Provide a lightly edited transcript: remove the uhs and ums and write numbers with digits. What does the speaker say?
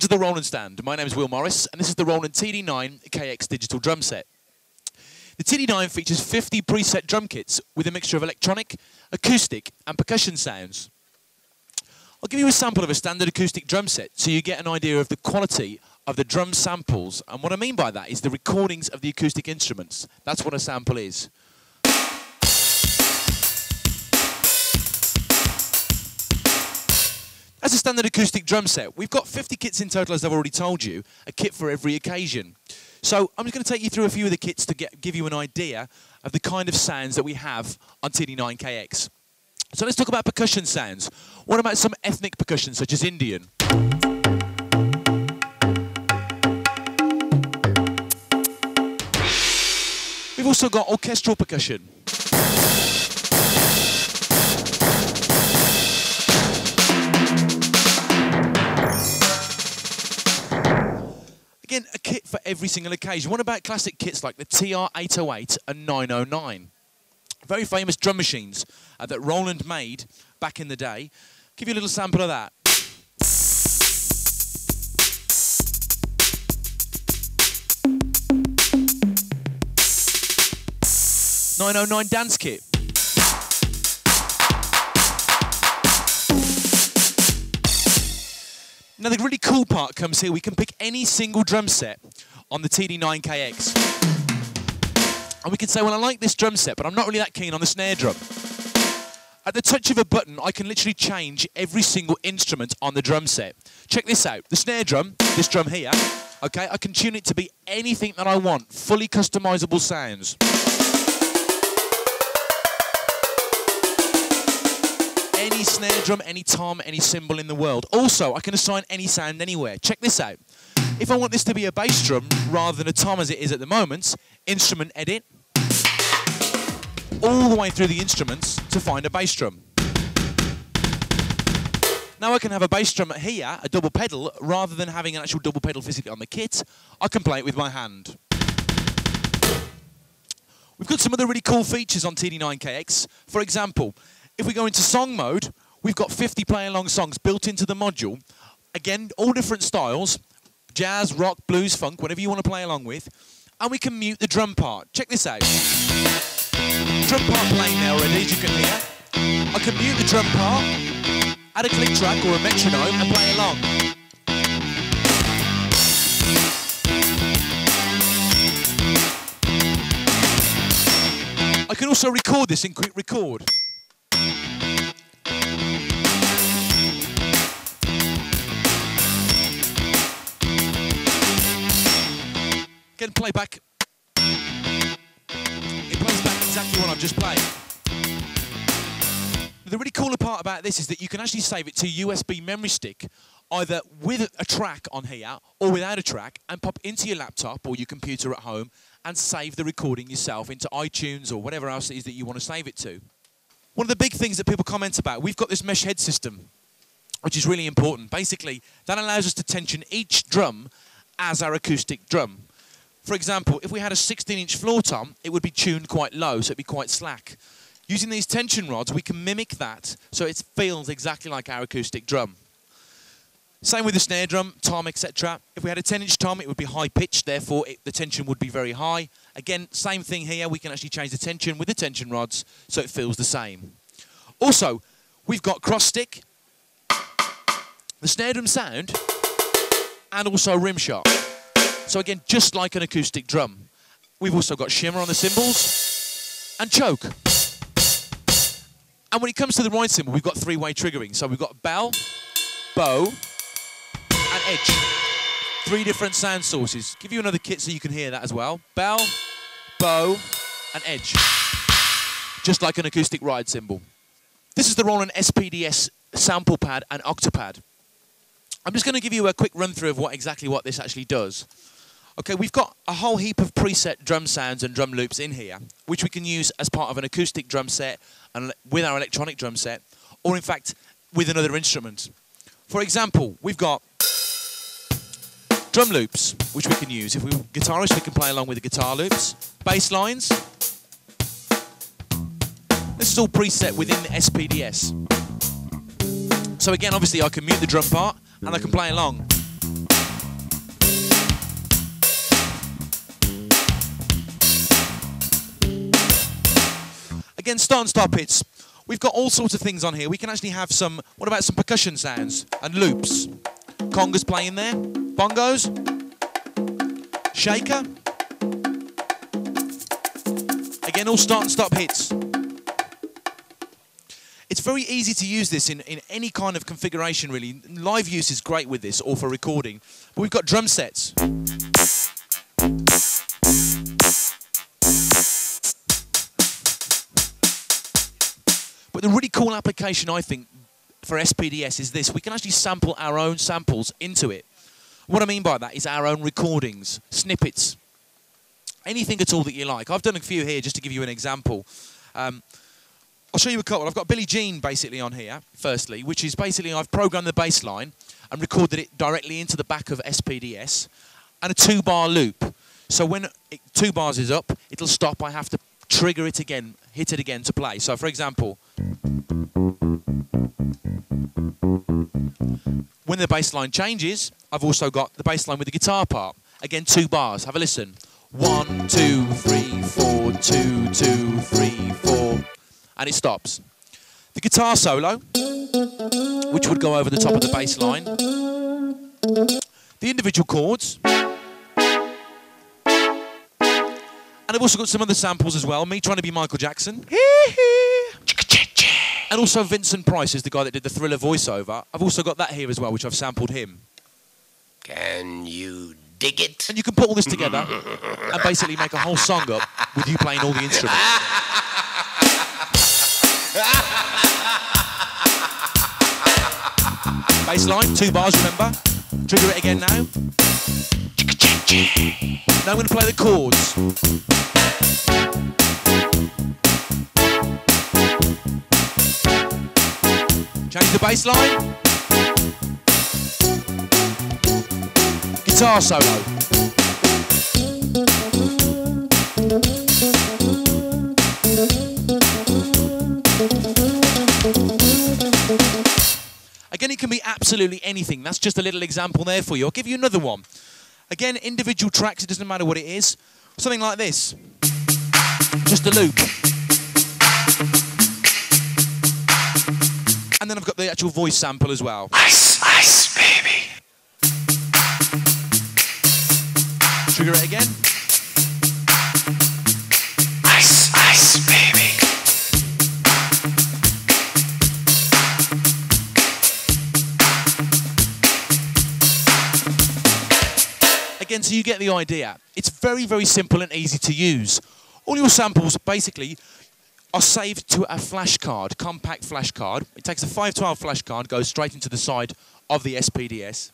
Welcome to the Roland stand. My name is Will Morris, and this is the Roland TD9 KX digital drum set. The TD9 features 50 preset drum kits with a mixture of electronic, acoustic, and percussion sounds. I'll give you a sample of a standard acoustic drum set so you get an idea of the quality of the drum samples, and what I mean by that is the recordings of the acoustic instruments. That's what a sample is. As a standard acoustic drum set, we've got 50 kits in total, as I've already told you, a kit for every occasion. So I'm just going to take you through a few of the kits to give you an idea of the kind of sounds that we have on TD9 KX. So let's talk about percussion sounds. What about some ethnic percussion, such as Indian? We've also got orchestral percussion. Again, a kit for every single occasion. What about classic kits like the TR-808 and 909? Very famous drum machines that Roland made back in the day. Give you a little sample of that. 909 dance kit. Now the really cool part comes here. We can pick any single drum set on the TD9 KX. And we can say, well, I like this drum set, but I'm not really that keen on the snare drum. At the touch of a button, I can literally change every single instrument on the drum set. Check this out. The snare drum, this drum here, okay, I can tune it to be anything that I want. Fully customizable sounds. Any snare drum, any tom, any cymbal in the world. Also, I can assign any sound anywhere. Check this out. If I want this to be a bass drum rather than a tom as it is at the moment, instrument edit, all the way through the instruments to find a bass drum. Now I can have a bass drum here, a double pedal, rather than having an actual double pedal physically on the kit. I can play it with my hand. We've got some other really cool features on TD9 KX. For example, if we go into song mode, we've got 50 play-along songs built into the module. Again, all different styles, jazz, rock, blues, funk, whatever you want to play along with. And we can mute the drum part. Check this out. Drum part playing now already, as you can hear. I can mute the drum part, add a click track or a metronome and play along. I can also record this in quick record. Again, play back. It plays back exactly what I've just played. The really cooler part about this is that you can actually save it to a USB memory stick, either with a track on here or without a track, and pop into your laptop or your computer at home and save the recording yourself into iTunes or whatever else it is that you want to save it to. One of the big things that people comment about, we've got this mesh head system, which is really important. Basically, that allows us to tension each drum as our acoustic drum. For example, if we had a 16-inch floor tom, it would be tuned quite low, so it'd be quite slack. Using these tension rods, we can mimic that, so it feels exactly like our acoustic drum. Same with the snare drum, tom, etc. If we had a 10-inch tom, it would be high-pitched, therefore the tension would be very high. Again, same thing here, we can actually change the tension with the tension rods, so it feels the same. Also, we've got cross stick, the snare drum sound, and also rim shot. So again, just like an acoustic drum. We've also got shimmer on the cymbals and choke. And when it comes to the ride cymbal, we've got three-way triggering. So we've got bell, bow, and edge. 3 different sound sources. Give you another kit so you can hear that as well. Bell, bow, and edge. Just like an acoustic ride cymbal. This is the Roland SPDS sample pad and octapad. I'm just going to give you a quick run through of exactly what this actually does. Okay, we've got a whole heap of preset drum sounds and drum loops in here, which we can use as part of an acoustic drum set and with our electronic drum set, or in fact, with another instrument. For example, we've got drum loops, which we can use. If we're guitarists, we can play along with the guitar loops. Bass lines. This is all preset within the SPDS. So again, obviously, I can mute the drum part, and I can play along. Again, start and stop hits. We've got all sorts of things on here. We can actually have some, what about some percussion sounds and loops? Congas playing there, bongos, shaker. Again, all start and stop hits. It's very easy to use this in any kind of configuration, really. Live use is great with this, or for recording. But we've got drum sets. But the really cool application, I think, for SPDS is this. We can actually sample our own samples into it. What I mean by that is our own recordings, snippets, anything at all that you like. I've done a few here just to give you an example. I'll show you a couple. I've got Billie Jean basically on here, firstly, which is basically I've programmed the bass line and recorded it directly into the back of SPDS, and a 2-bar loop. So when 2 bars is up, it'll stop. I have to trigger it again, hit it again to play. So for example, when the bass line changes, I've also got the bass line with the guitar part. Again, 2 bars. Have a listen. 1, 2, 3, 4, 2, 2, 3, 4. And it stops. The guitar solo, which would go over the top of the bass line. The individual chords. And I've also got some other samples as well. Me trying to be Michael Jackson. And also Vincent Price is the guy that did the Thriller voiceover. I've also got that here as well, which I've sampled him. Can you dig it? And you can put all this together and basically make a whole song up with you playing all the instruments. Bass line, 2 bars, remember? Trigger it again now. Now I'm going to play the chords. Change the bass line. Guitar solo. Again, it can be absolutely anything. That's just a little example there for you. I'll give you another one. Again, individual tracks, it doesn't matter what it is. Something like this. Just a loop. And then I've got the actual voice sample as well. Ice, ice, baby. Trigger it again. Ice, ice, baby. Again, so you get the idea. It's very, very simple and easy to use. All your samples, basically, are saved to a flash card, compact flash card. It takes a 512 flash card, goes straight into the side of the SPDS.